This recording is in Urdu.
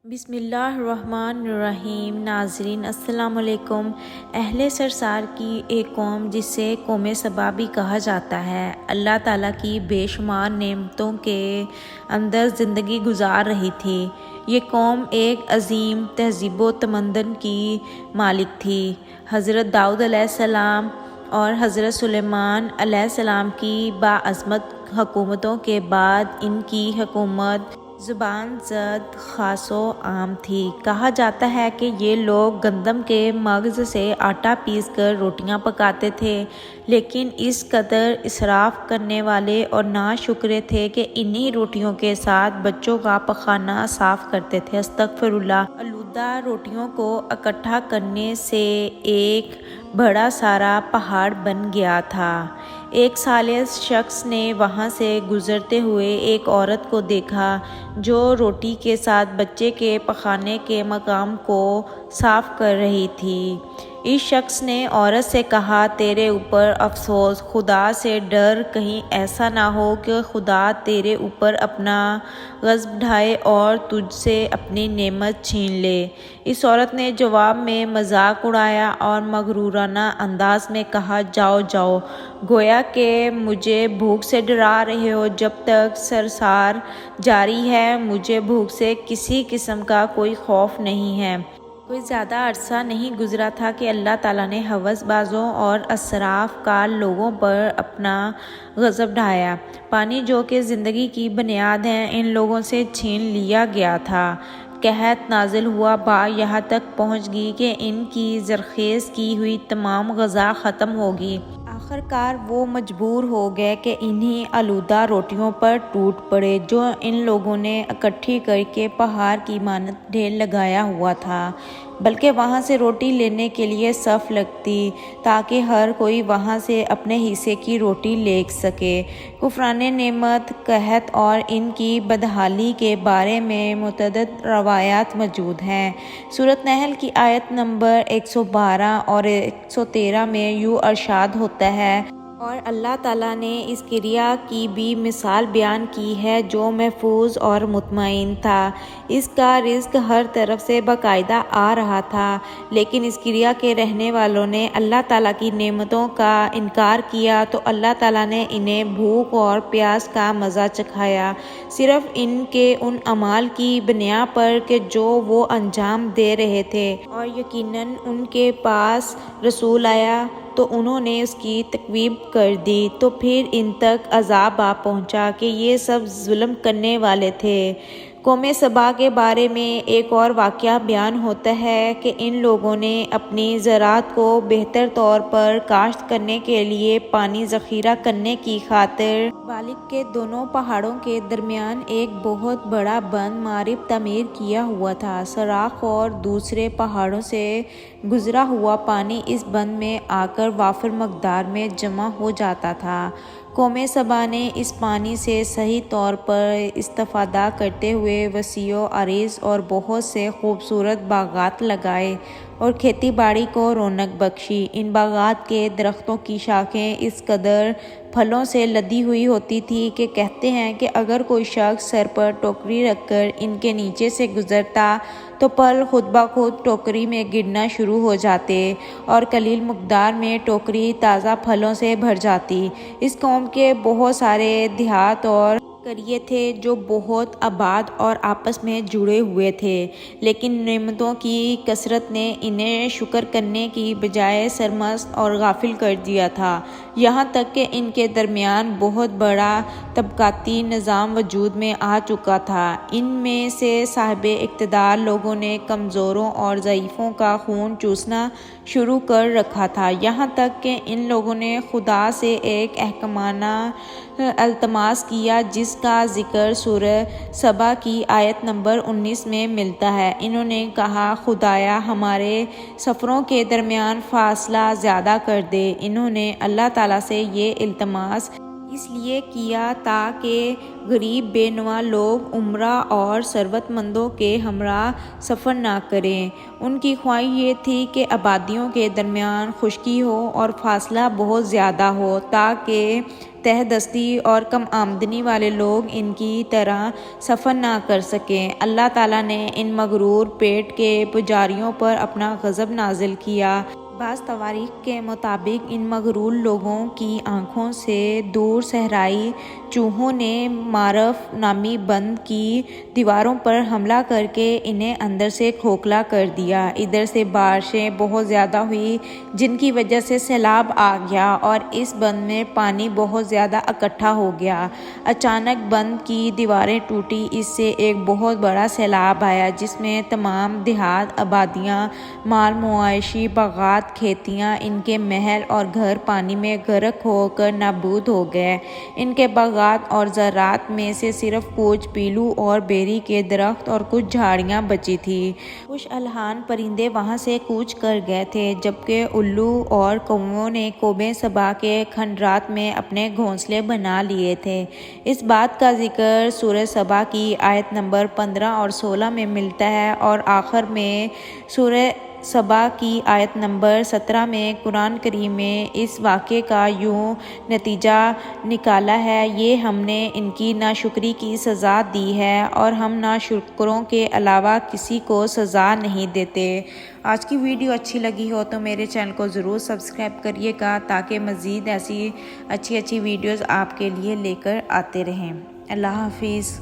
بسم اللہ الرحمن الرحیم۔ ناظرین السلام علیکم۔ اہل سرسار کی ایک قوم جسے قوم سبا بھی کہا جاتا ہے، اللہ تعالیٰ کی بے شمار نعمتوں کے اندر زندگی گزار رہی تھی۔ یہ قوم ایک عظیم تہذیب و تمدن کی مالک تھی۔ حضرت داؤد علیہ السلام اور حضرت سلیمان علیہ السلام کی باعظمت حکومتوں کے بعد ان کی حکومت زبان زد خاص و عام تھی۔ کہا جاتا ہے کہ یہ لوگ گندم کے مغز سے آٹا پیس کر روٹیاں پکاتے تھے، لیکن اس قدر اسراف کرنے والے اور ناشکرے تھے کہ انہی روٹیوں کے ساتھ بچوں کا پخانہ صاف کرتے تھے۔ استغفر اللہ۔ آلودہ روٹیوں کو اکٹھا کرنے سے ایک بڑا سارا پہاڑ بن گیا تھا۔ ایک صالح شخص نے وہاں سے گزرتے ہوئے ایک عورت کو دیکھا جو روٹی کے ساتھ بچے کے پخانے کے مقام کو صاف کر رہی تھی۔ اس شخص نے عورت سے کہا، تیرے اوپر افسوس، خدا سے ڈر، کہیں ایسا نہ ہو کہ خدا تیرے اوپر اپنا غضب ڈھائے اور تجھ سے اپنی نعمت چھین لے۔ اس عورت نے جواب میں مذاق اڑایا اور مغرورانہ انداز میں کہا، جاؤ جاؤ، گویا کہ مجھے بھوک سے ڈرا رہے ہو۔ جب تک سرسار جاری ہے مجھے بھوک سے کسی قسم کا کوئی خوف نہیں ہے۔ کوئی زیادہ عرصہ نہیں گزرا تھا کہ اللہ تعالیٰ نے ہوس بازوں اور اسراف کار لوگوں پر اپنا غضب ڈھایا۔ پانی جو کہ زندگی کی بنیاد ہے ان لوگوں سے چھین لیا گیا تھا۔ قحط نازل ہوا، باڑ یہاں تک پہنچ گئی کہ ان کی زرخیز کی ہوئی تمام غذا ختم ہوگی۔ آخر کار وہ مجبور ہو گئے کہ انہی آلودہ روٹیوں پر ٹوٹ پڑے جو ان لوگوں نے اکٹھی کر کے پہاڑ کی مانند ڈھیر لگایا ہوا تھا، بلکہ وہاں سے روٹی لینے کے لیے صف لگتی تاکہ ہر کوئی وہاں سے اپنے حصے کی روٹی لے سکے۔ کفران نعمت، قحط اور ان کی بدحالی کے بارے میں متعدد روایات موجود ہیں۔ سورۃ نحل کی آیت نمبر 112 اور 113 میں یوں ارشاد ہوتا ہے، اور اللہ تعالیٰ نے اس قریہ کی بھی مثال بیان کی ہے جو محفوظ اور مطمئن تھا۔ اس کا رزق ہر طرف سے باقاعدہ آ رہا تھا، لیکن اس قریہ کے رہنے والوں نے اللہ تعالیٰ کی نعمتوں کا انکار کیا تو اللہ تعالیٰ نے انہیں بھوک اور پیاس کا مزہ چکھایا، صرف ان کے ان اعمال کی بنیاد پر کہ جو وہ انجام دے رہے تھے، اور یقیناً ان کے پاس رسول آیا تو انہوں نے اس کی تکذیب کر دی، تو پھر ان تک عذاب آ پہنچا کہ یہ سب ظلم کرنے والے تھے۔ قوم سبا کے بارے میں ایک اور واقعہ بیان ہوتا ہے کہ ان لوگوں نے اپنی زراعت کو بہتر طور پر کاشت کرنے کے لیے پانی ذخیرہ کرنے کی خاطر بالک کے دونوں پہاڑوں کے درمیان ایک بہت بڑا بند مارب تعمیر کیا ہوا تھا۔ سراخ اور دوسرے پہاڑوں سے گزرا ہوا پانی اس بند میں آ کر وافر مقدار میں جمع ہو جاتا تھا۔ قوم سبا نے اس پانی سے صحیح طور پر استفادہ کرتے ہوئے وسیع و عریض اور بہت سے خوبصورت باغات لگائے اور کھیتی باڑی کو رونق بخشی۔ ان باغات کے درختوں کی شاخیں اس قدر پھلوں سے لدی ہوئی ہوتی تھی کہ کہتے ہیں کہ اگر کوئی شخص سر پر ٹوکری رکھ کر ان کے نیچے سے گزرتا تو پھل خود بخود ٹوکری میں گرنا شروع ہو جاتے اور قلیل مقدار میں ٹوکری تازہ پھلوں سے بھر جاتی۔ اس قوم کے بہت سارے دیہات اور قریے تھے جو بہت آباد اور آپس میں جڑے ہوئے تھے، لیکن نعمتوں کی کثرت نے انہیں شکر کرنے کی بجائے سرمست اور غافل کر دیا تھا، یہاں تک کہ ان کے درمیان بہت بڑا طبقاتی نظام وجود میں آ چکا تھا۔ ان میں سے صاحب اقتدار لوگوں نے کمزوروں اور ضعیفوں کا خون چوسنا شروع کر رکھا تھا، یہاں تک کہ ان لوگوں نے خدا سے ایک احمقانہ التماس کیا جس کا ذکر سورہ سبا کی آیت نمبر 19 میں ملتا ہے۔ انہوں نے کہا، خدایا ہمارے سفروں کے درمیان فاصلہ زیادہ کر دے۔ انہوں نے اللہ تعالیٰ سے یہ التماس اس لیے کیا تاکہ غریب بے نوا لوگ عمرہ اور ثروت مندوں کے ہمراہ سفر نہ کریں۔ ان کی خواہش یہ تھی کہ آبادیوں کے درمیان خشکی ہو اور فاصلہ بہت زیادہ ہو تاکہ تہ دستی اور کم آمدنی والے لوگ ان کی طرح سفر نہ کر سکیں۔ اللہ تعالیٰ نے ان مغرور پیٹ کے پجاریوں پر اپنا غضب نازل کیا۔ بعض تواریخ کے مطابق ان مغرور لوگوں کی آنکھوں سے دور صحرائی چوہوں نے معرف نامی بند کی دیواروں پر حملہ کر کے انہیں اندر سے کھوکھلا کر دیا۔ ادھر سے بارشیں بہت زیادہ ہوئی جن کی وجہ سے سیلاب آ گیا اور اس بند میں پانی بہت زیادہ اکٹھا ہو گیا۔ اچانک بند کی دیواریں ٹوٹی، اس سے ایک بہت بڑا سیلاب آیا جس میں تمام دیہات، آبادیاں، مال مویشی، باغات، کھیتیاں، ان کے محل اور گھر پانی میں غرق ہو کر نابود ہو گئے۔ ان کے باغات اور زراعت میں سے صرف کچھ پیلو اور بیری کے درخت اور کچھ جھاڑیاں بچی تھیں۔ کچھ الحان پرندے وہاں سے کوچ کر گئے تھے جبکہ الو اور کووں نے قوم سبا کے کھنڈرات میں اپنے گھونسلے بنا لیے تھے۔ اس بات کا ذکر سورہ سبا کی آیت نمبر 15 اور 16 میں ملتا ہے اور آخر میں سورہ سبا کی آیت نمبر 17 میں قرآن کریم میں اس واقعے کا یوں نتیجہ نکالا ہے: یہ ہم نے ان کی ناشکری کی سزا دی ہے اور ہم ناشکروں کے علاوہ کسی کو سزا نہیں دیتے۔ آج کی ویڈیو اچھی لگی ہو تو میرے چینل کو ضرور سبسکرائب کریے گا تاکہ مزید ایسی اچھی ویڈیوز آپ کے لیے لے کر آتے رہیں۔ اللہ حافظ۔